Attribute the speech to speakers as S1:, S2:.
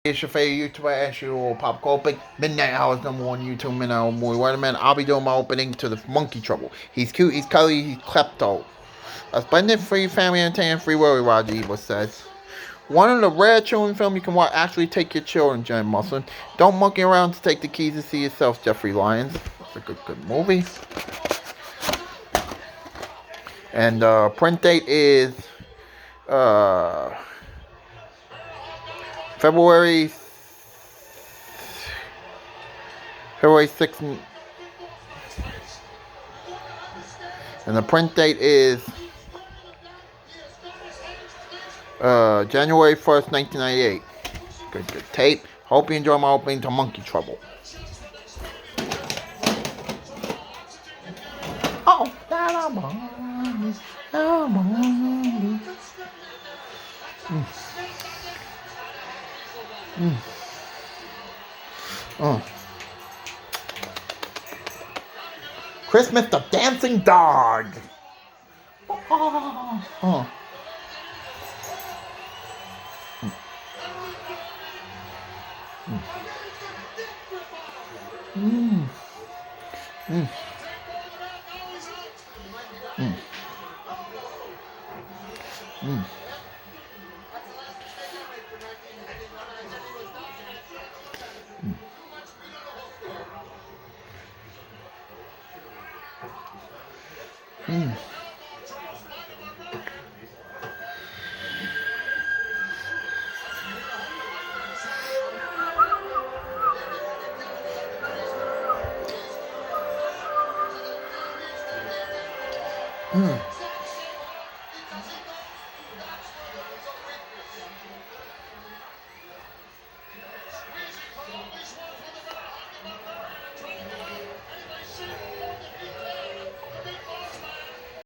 S1: It's your favorite YouTuber, as usual, Pop Culping. Midnight Hours, #1 YouTube Midnight Movie. Wait a minute, I'll be doing my opening to the Monkey Trouble. He's cute, he's cuddly, he's klepto. A splendid free family entertainment, free world, Roger Ebert says. One of the rare children film you can watch. Actually take your children, Jen Musselin. Don't monkey around to take the keys to see yourself, Jeffrey Lyons. It's a good movie. And print date is uh, February 6th, and the print date is January 1st, 1998. Good tape. Hope you enjoy my opening to Monkey Trouble. Oh, that I'm on. Christmas the Dancing Dog. Oh. Mm. Mm. Mm. Mm. Mm. Mm.